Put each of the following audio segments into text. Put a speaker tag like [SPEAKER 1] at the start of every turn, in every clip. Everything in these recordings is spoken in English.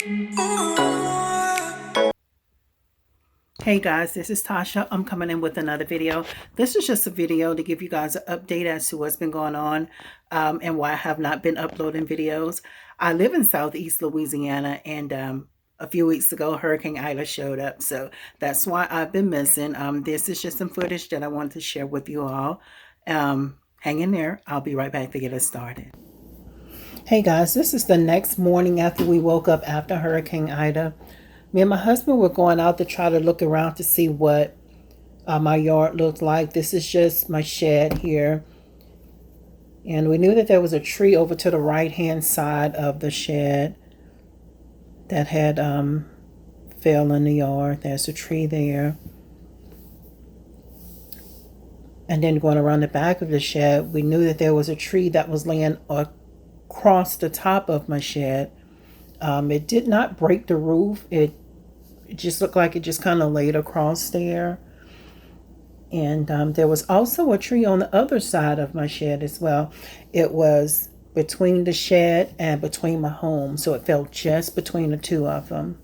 [SPEAKER 1] Hey guys, this is Tasha. I'm coming in with another video. This is just a video to give you guys an update as to what's been going on and why I have not been uploading videos. I live in Southeast Louisiana, and a few weeks ago Hurricane Ida showed up, so that's why I've been missing. This is just some footage that I wanted to share with you all. Hang in there. I'll be right back to get us started. Hey guys, this is the next morning after we woke up after Hurricane Ida. Me and my husband were going out to try to look around to see what my yard looked like. This is just my shed here. And we knew that there was a tree over to the right-hand side of the shed that had fell in the yard. There's a tree there. And then going around the back of the shed, we knew that there was a tree that was laying across the top of my shed. It did not break the roof. It just looked like it just kind of laid across there. And there was also a tree on the other side of my shed as well. It was between the shed and between my home, so it fell just between the two of them.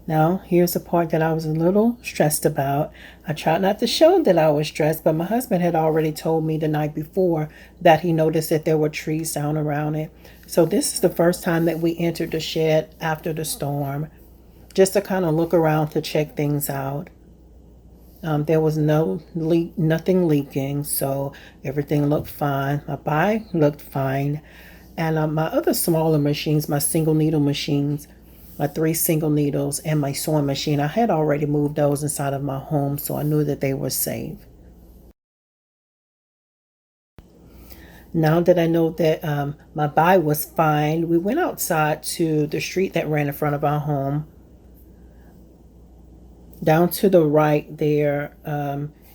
[SPEAKER 1] Now, here's the part that I was a little stressed about. I tried not to show that I was stressed, but my husband had already told me the night before that he noticed that there were trees down around it. So this is the first time that we entered the shed after the storm, just to kind of look around to check things out. There was nothing leaking, so everything looked fine. My bike looked fine. And my other smaller machines, my single needle machines, my 3 single needles, and my sewing machine, I had already moved those inside of my home, so I knew that they were safe. Now that I know that my bike was fine, we went outside to the street that ran in front of our home. Down to the right there,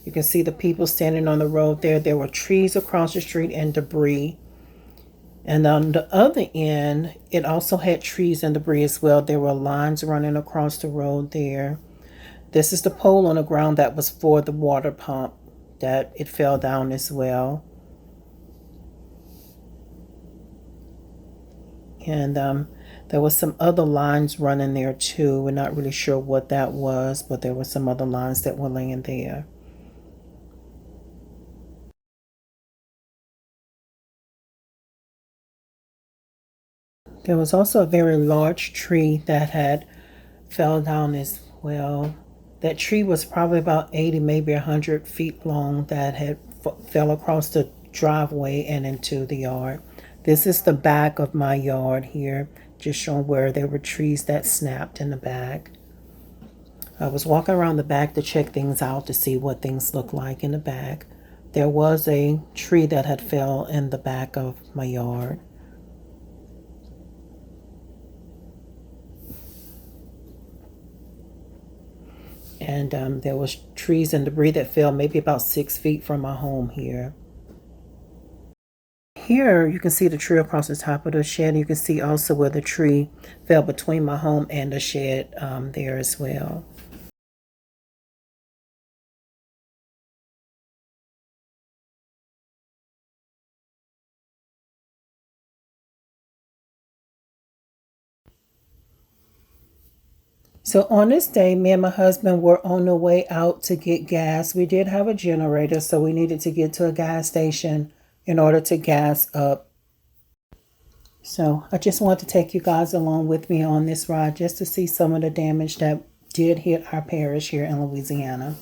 [SPEAKER 1] you can see the people standing on the road there. There were trees across the street and debris. And on the other end, it also had trees and debris as well. There were lines running across the road there. This is the pole on the ground that was for the water pump that it fell down as well. And there was some other lines running there too. We're not really sure what that was, but there were some other lines that were laying there. There was also a very large tree that had fell down as well. That tree was probably about 80, maybe 100 feet long, that had fell across the driveway and into the yard. This is the back of my yard here, just showing where there were trees that snapped in the back. I was walking around the back to check things out to see what things looked like in the back. There was a tree that had fell in the back of my yard. And there was trees and debris that fell maybe about 6 feet from my home here. Here you can see the tree across the top of the shed. You can see also where the tree fell between my home and the shed there as well. So on this day, me and my husband were on the way out to get gas. We did have a generator, so we needed to get to a gas station in order to gas up. So I just want to take you guys along with me on this ride just to see some of the damage that did hit our parish here in Louisiana.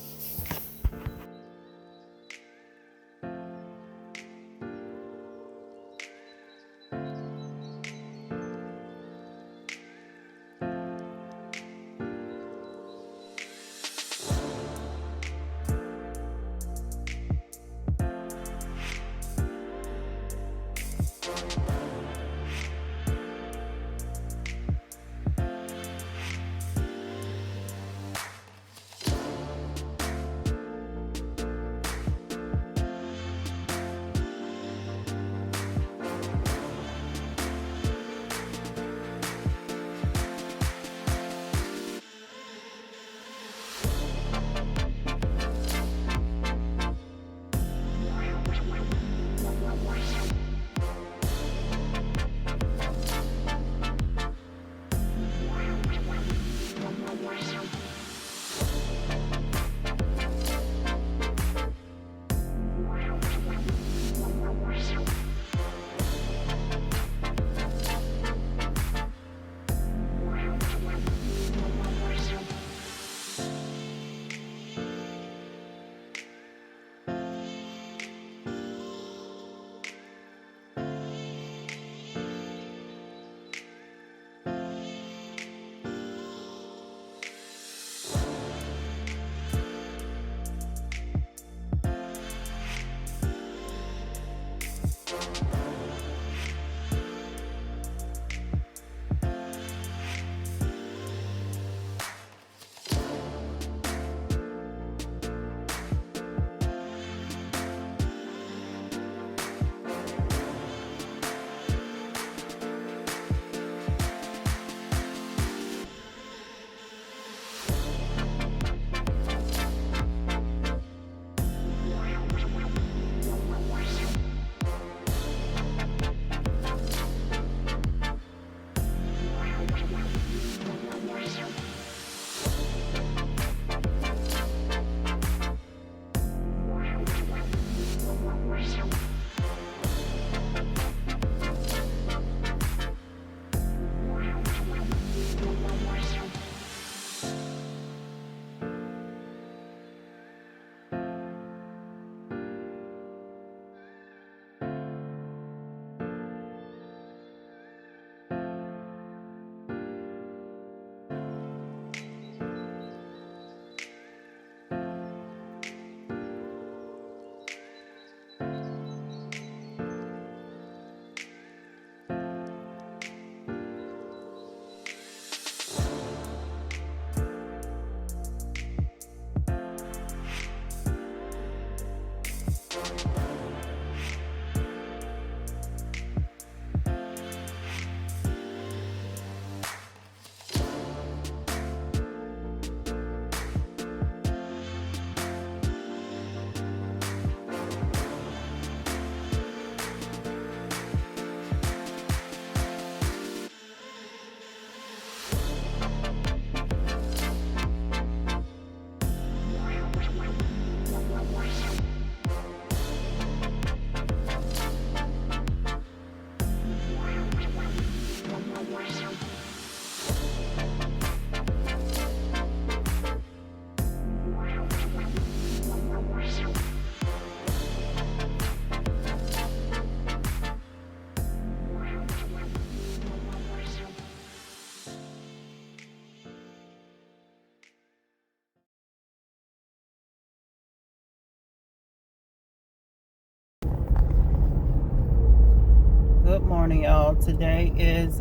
[SPEAKER 1] morning, y'all. Today is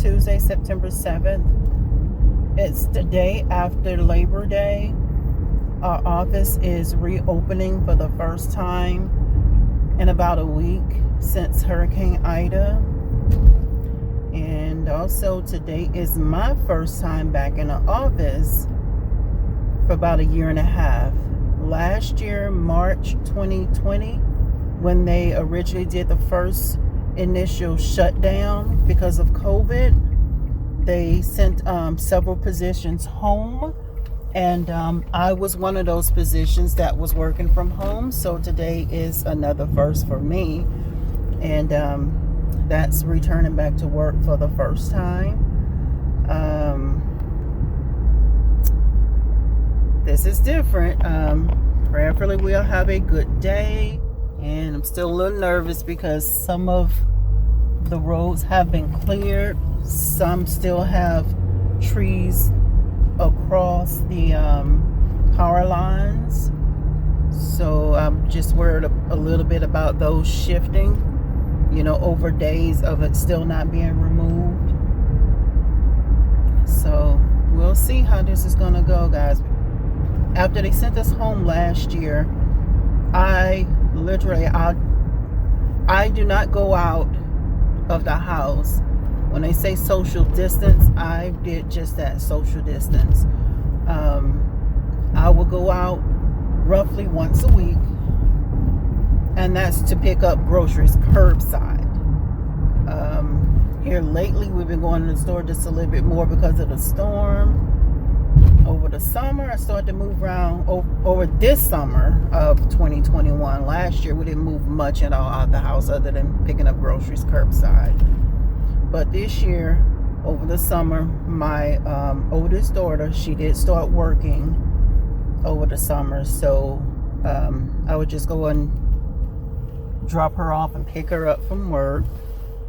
[SPEAKER 1] Tuesday, September 7th. It's the day after Labor Day. Our office is reopening for the first time in about a week since Hurricane Ida. And also today is my first time back in the office for about a year and a half. Last year, March 2020, when they originally did the first initial shutdown because of COVID, they sent several positions home, and I was one of those positions that was working from home. So today is another first for me, and that's returning back to work for the first time. This is different. Prayerfully we'll have a good day. And I'm still a little nervous because some of the roads have been cleared. Some still have trees across the power lines. So I'm just worried a little bit about those shifting, over days of it still not being removed. So we'll see how this is going to go, guys. After they sent us home last year, I do not go out of the house. When they say social distance, I did just that, social distance. I will go out roughly once a week, and that's to pick up groceries curbside. Here lately, we've been going to the store just a little bit more because of the storm. Over the summer, I started to move around. Over this summer of 2021, last year we didn't move much at all out of the house other than picking up groceries curbside. But this year, over the summer, my oldest daughter, she did start working over the summer. So I would just go and drop her off and pick her up from work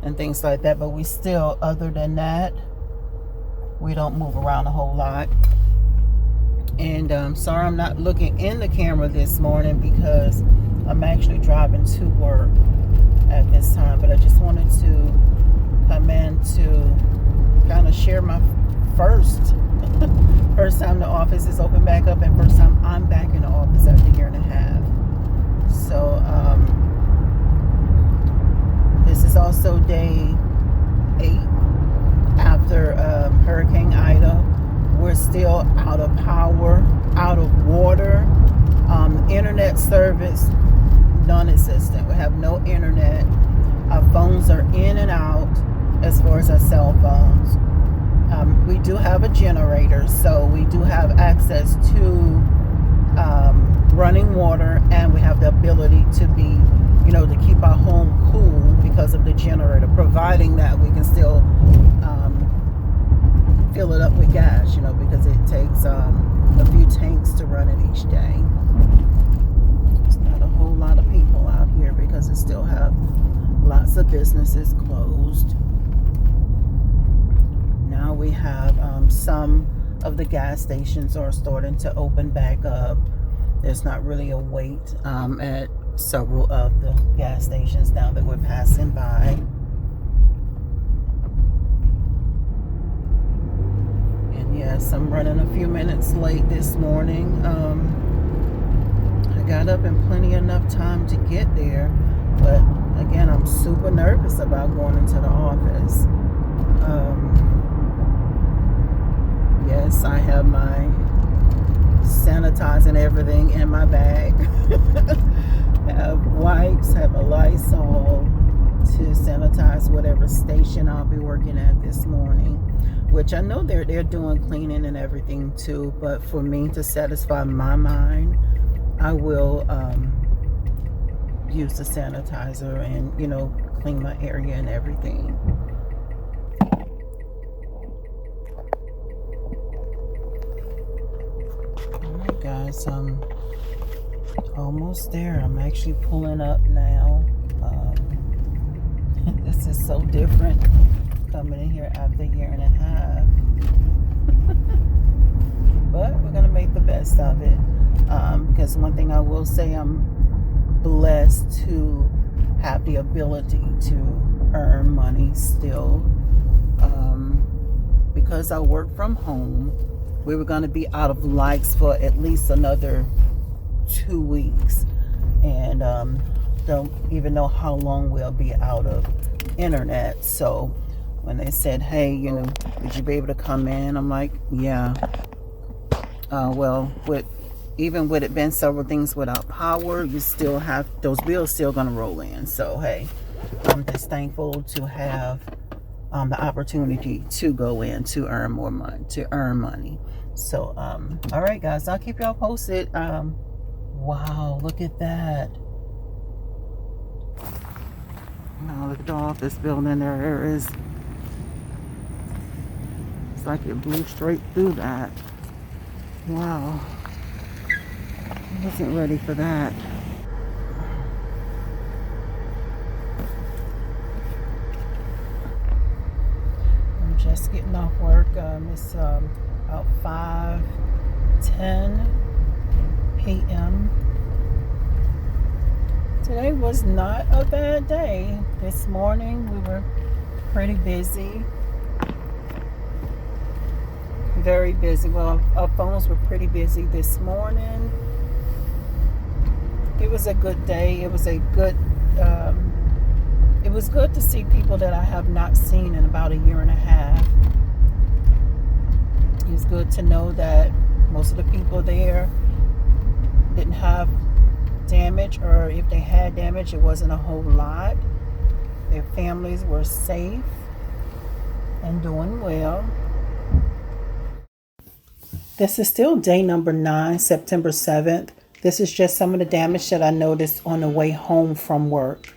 [SPEAKER 1] and things like that. But we still, other than that, we don't move around a whole lot. And sorry I'm not looking in the camera this morning because I'm actually driving to work at this time. But I just wanted to come in to kind of share my first time the office is open back up, and first time I'm back in the office after a year and a half. So this is also day 8 after Hurricane Ida. We're still out of power, out of water. Internet service, non-existent. We have no internet. Our phones are in and out as far as our cell phones. We do have a generator, so we do have access to running water, and we have the ability to be, to keep our home cool because of the generator, providing that we can still fill it up with gas, because it takes a few tanks to run it each day. There's not a whole lot of people out here because it still have lots of businesses closed. Now we have some of the gas stations are starting to open back up. There's not really a wait at several of the gas stations now that we're passing by. Yes, I'm running a few minutes late this morning. I got up in plenty enough time to get there, but again, I'm super nervous about going into the office. Yes, I have my sanitizing everything in my bag. Have wipes, have a Lysol to sanitize whatever station I'll be working at this morning. Which I know they're doing cleaning and everything too, but for me to satisfy my mind, I will use the sanitizer and clean my area and everything. Alright guys, I'm almost there. I'm actually pulling up now. This is so different coming in here after a year and a half. But we're going to make the best of it. Because one thing I will say, I'm blessed to have the ability to earn money still. Because I work from home, we were going to be out of likes for at least another 2 weeks, and don't even know how long we'll be out of internet. So when they said, hey, you know, would you be able to come in, I'm like, yeah. Well, even with it being several things without power, you still have those bills still going to roll in. So hey, I'm just thankful to have the opportunity to go in to earn more money, So all right guys, I'll keep y'all posted. Wow, look at that. Now look at the office building. There is, it's like it blew straight through that. Wow, I wasn't ready for that. I'm just getting off work. It's about 5:10 p.m. Today was not a bad day. This morning we were pretty busy. Very busy. Well, our phones were pretty busy this morning. It was a good day. It was good to see people that I have not seen in about a year and a half. It was good to know that most of the people there didn't have damage, or if they had damage, it wasn't a whole lot. Their families were safe and doing well. This is still day number 9, September 7th. This is just some of the damage that I noticed on the way home from work.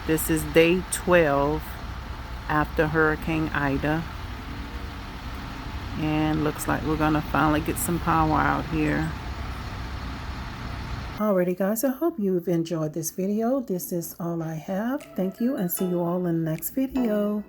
[SPEAKER 1] This is day 12 after Hurricane Ida. And looks like we're gonna finally get some power out here. Alrighty guys, I hope you've enjoyed this video. This is all I have. Thank you, and see you all in the next video.